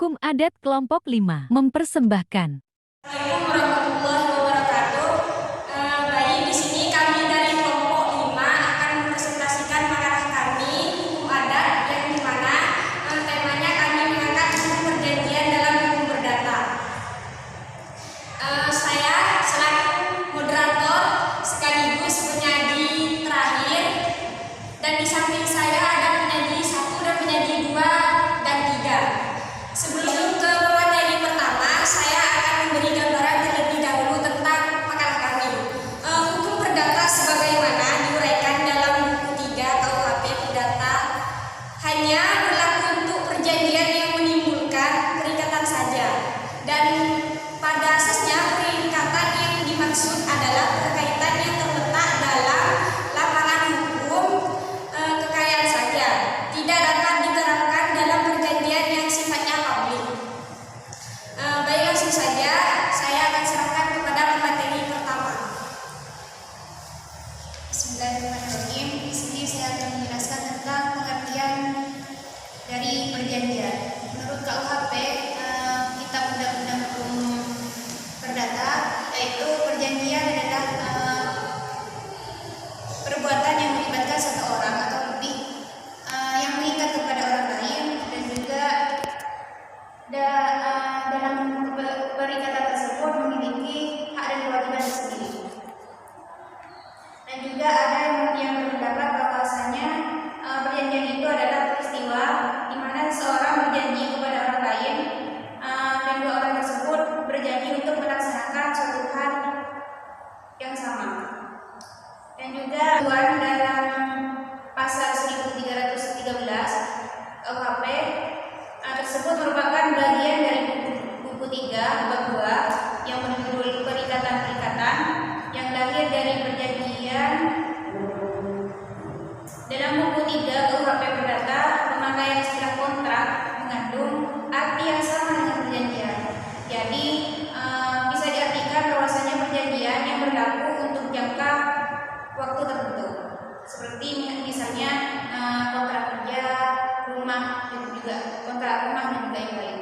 Hukum Adat Kelompok 5 mempersembahkan. Assalamualaikum warahmatullahi wabarakatuh. Baik, di sini kami dari kelompok 5 akan mempresentasikan makalah kami hukum adat yang dimana temanya kami mengangkat hukum perjanjian dalam hukum perdata. Saya selaku moderator sekaligus penyaji terakhir, dan di samping saya ada penyaji 1 dan penyaji 2 dan 3. Sebelum ke materi pertama, saya akan memberi gambaran terlebih dahulu tentang makalah kami. Hukum perdata sebagaimana diuraikan dalam buku 3 KUHP Perdata hanya berlaku untuk perjanjian yang menimbulkan perikatan saja. Dan pada asasnya perikatan yang dimaksud adalah perkaitan yang terletak dalam lapangan hukum kekayaan saja, tidak dapat diterapkan dalam perjanjian yang sifatnya publik. Baik, langsung saja saya akan serahkan kepada pemateri pertama. Bismillahirrahmanirrahim. Di sini saya akan menjelaskan tentang pengertian dari perjanjian. Menurut KUHP, Kitab Undang-Undang Hukum Perdata, yaitu perjanjian adalah perbuatan yang melibatkan satu orang atau lebih yang mengikat kepada orang lain, dan juga dalam perikatan tersebut memiliki hak dan kewajiban sendiri. Dan juga ada yang berpendapat bahwasanya perjanjian itu adalah peristiwa di mana seseorang berjanji kepada orang lain, dan dua orang tersebut berjanji untuk melaksanakan suatu hal yang sama. Dan juga dalam pasal 1313 KUHP tersebut merupakan bagian dari buku 3 bab 2 yang berjudul perikatan-perikatan yang lahir dari perjanjian. Dalam buku 3 KUHP Perdata, pemakaian istilah kontrak mengandung arti yang sama dengan perjanjian. Jadi bisa diartikan bahwasanya perjanjian yang berlaku untuk jangka waktu tertentu, seperti misalnya kontrak kerja, rumah, dan juga kontrak rumah dan juga yang lain.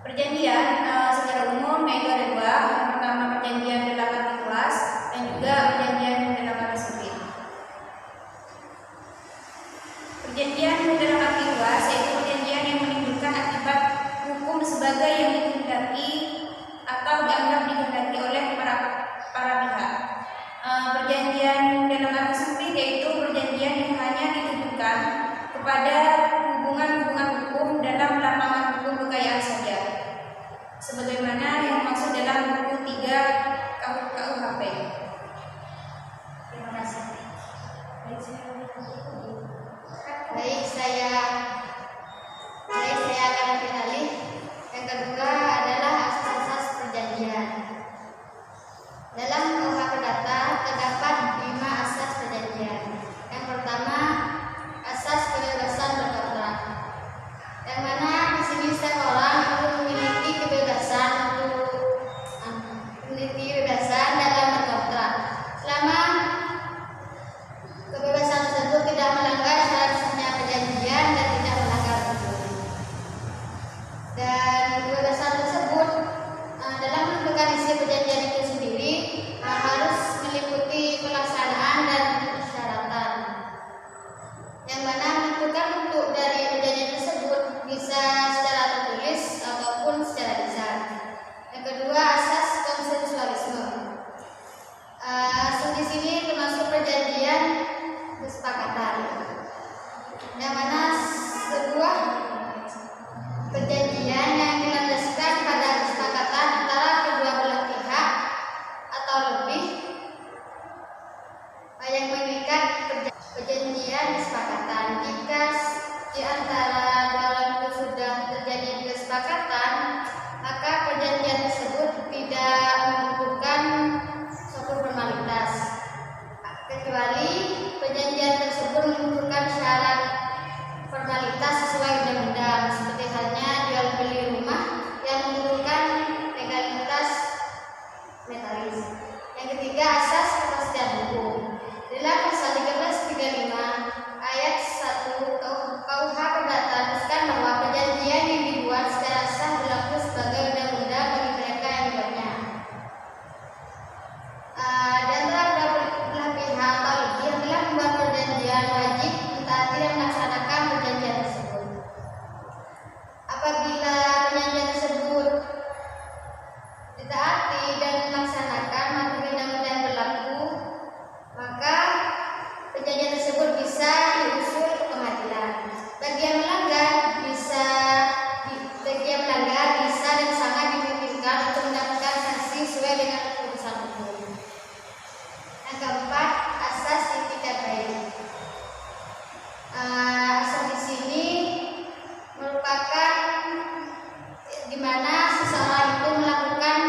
Perjanjian secara umum yaitu ada dua. Yang pertama perjanjian dalam arti luas dan juga perjanjian dalam arti sempit. Perjanjian dalam arti luas yaitu perjanjian yang menimbulkan akibat hukum sebagai yang dikehendaki atau dianggap dikehendaki oleh para pihak. Perjanjian dalam arti sempit yaitu perjanjian yang hanya ditujukan kepada hubungan-hubungan hukum dalam lapangan hukum kekayaan saja, sebagaimana yang dimaksud dalam buku 3 KUHP. Terima kasih. Baik, saya akan beralih. Yang kedua adalah asas-asas perjanjian. Dalam KUH Perdata terdapat 5 asas perjanjian. Yang pertama, asas kebebasan berkontrak, yang mana di sini setiap orang itu memiliki kebebasan dalam berkontrak, selama kebebasan tersebut tidak melanggar syarat-syaratnya perjanjian dan tidak melanggar hukum. Dan kebebasan tersebut dalam menentukan isi perjanjian itu sendiri harus meliputi pelaksanaan dan persyaratan, yang mana menentukan bentuk dari perjanjian tersebut bisa secara tertulis ataupun secara lisan. Yang kedua, asas konsensualisme. Di sini termasuk perjanjian kesepakatan, yang mana sebuah perjanjian Apabila perjanjian tersebut ditaati dan dilaksanakan maka undang-undang berlaku, maka perjanjian tersebut bisa diusul ke pengadilan. Bagi yang melanggar bisa dan sangat dimungkinkan untuk mendapatkan sanksi sesuai dengan keputusan hukum. Yang keempat, asas itikat baik. Asas di sini merupakan di mana seseorang itu melakukan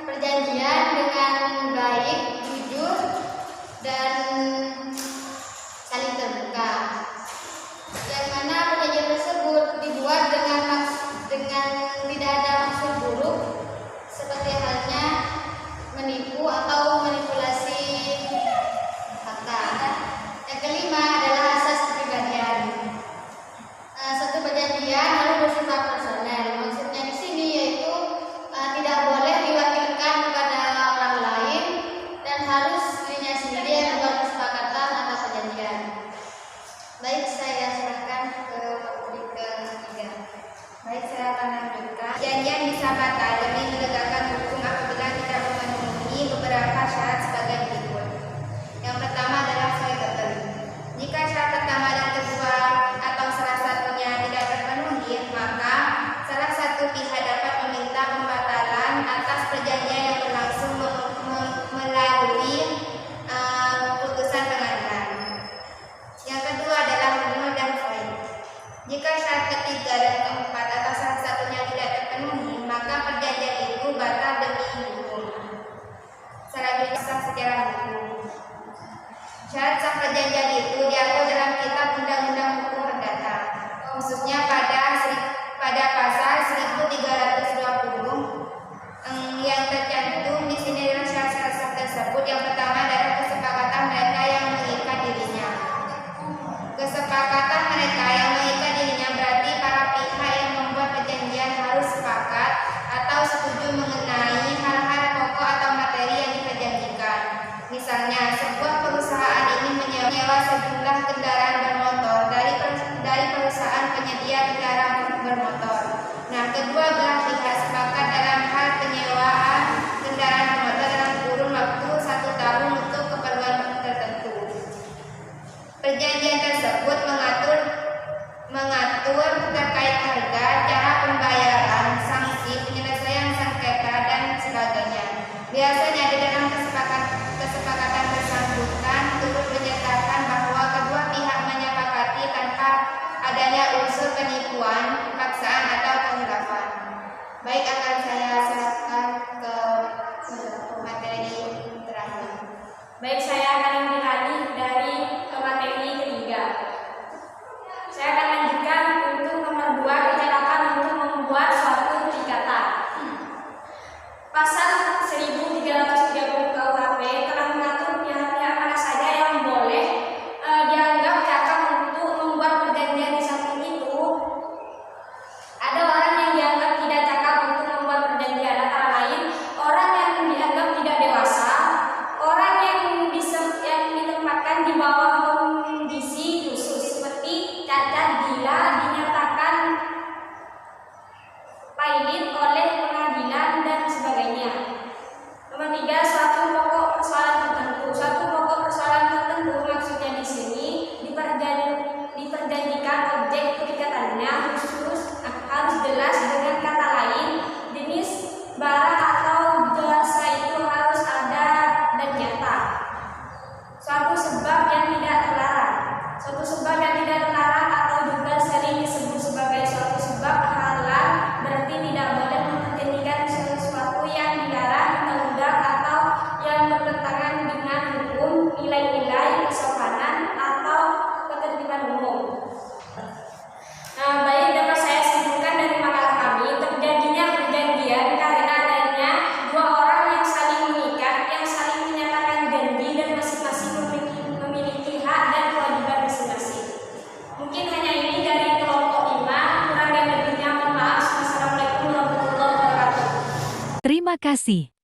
perjanjian dengan baik, jujur, dan saling terbuka. Yang mana perjanjian tersebut dibuat dengan tidak ada maksud buruk, seperti halnya menipu atau manipulasi fakta. Yang kelima adalah asas kepribadian. Satu perjanjian harus bersifat personal. Maksudnya di sini yaitu tidak boleh diwakilkan kepada orang lain dan harus dirinya sendiri yang membuat kesepakatan atas perjanjian. Baik, saya serahkan ke topik ketiga. Baik, saya akan lanjutkan. Perjanjian bisa batal demi menegakkan hukum apabila tidak memenuhi beberapa syarat sebagai berikut. Yang pertama adalah solidaritas. Jika syarat pertama dan kedua atau salah satunya tidak terpenuhi, maka salah satu pihak dapat meminta pembatalan atas perjanjian yang berlangsung melalui putusan pengadilan. Yang kedua adalah menurut dan poin. Jika syarat ketiga dan keempat atau salah satunya tidak terpenuhi, maka perjanjian itu batal demi hukum. Selanjutnya secara hukum. Syarat sah perjanjian itu diatur dalam Kitab Undang-Undang Hukum Perdata, khususnya pada pasal 1320 yang tercantum di sini adalah syarat-syarat sah tersebut. Yang pertama adalah kesepakatan mereka yang mengikat dirinya. Kesepakatan mereka yang mengikat dirinya berarti para pihak yang membuat perjanjian harus sepakat atau setuju mengenai hal-hal pokok atau materi yang diperjanjikan. Misalnya, sebuah perusahaan ini menyewa sejumlah kendaraan bermotor dari perusahaan penyedia kendaraan bermotor. Nah, kedua belah pihak sepakat dalam hal penyewaan kendaraan bermotor dalam kurun waktu 1 tahun untuk keperluan tertentu. Perjanjian tersebut mengatur terkait harga, cara pembayaran, sanksi, penyelesaian sengketa, dan sebagainya. Biasanya di dalam kesepakatan bersangkutan turut menyatakan bahwa kedua pihak menyepakati tanpa adanya unsur penipuan, paksaan, atau penghilafan. Baik, akan saya serahkan ke materi terakhir. Baik, saya akan ambil alih dari materi ketiga. Saya akan lanjutkan untuk nomor 2, kecelakaan untuk membuat suatu ikatan. Pasal 1330 KUHP telah mengatur pihak-pihak mana saja yang boleh dianggap cakap untuk membuat perjanjian. Di samping itu, ada orang yang dianggap tidak cakap untuk membuat perjanjian, antara lain orang yang dianggap tidak dewasa, orang yang ditempatkan di bawah kondisi khusus seperti cacat, gila, dinyatakan pailit oleh pengadilan, dan sebagainya. Nomor 3, suatu pokok persoalan tertentu. Suatu pokok persoalan tertentu maksudnya di sini diperjanjikan objek perikatannya khusus harus jelas, dengan kata lain jenis barang atau jasa itu harus ada dan nyata. Suatu sebab yang tidak terlarang. Suatu sebab yang tidak terlarang atau juga sering disebut sebagai suatu sebab halal berarti tidak boleh memperjanjikan sesuatu yang dilarang undang-undang atau yang bertentangan dengan hukum, nilai-nilai kesopanan atau ketertiban umum. Nah, baik, dapat saya simpulkan dari makalah kami, terjadinya perjanjian karena adanya dua orang yang saling mengikat, yang saling menyatakan janji dan masing-masing memiliki hak dan kewajiban masing-masing. Mungkin hanya ini dari kelompok 5, kurang dan lebihnya mohon maaf. Wassalamualaikum warahmatullahi wabarakatuh. Terima kasih.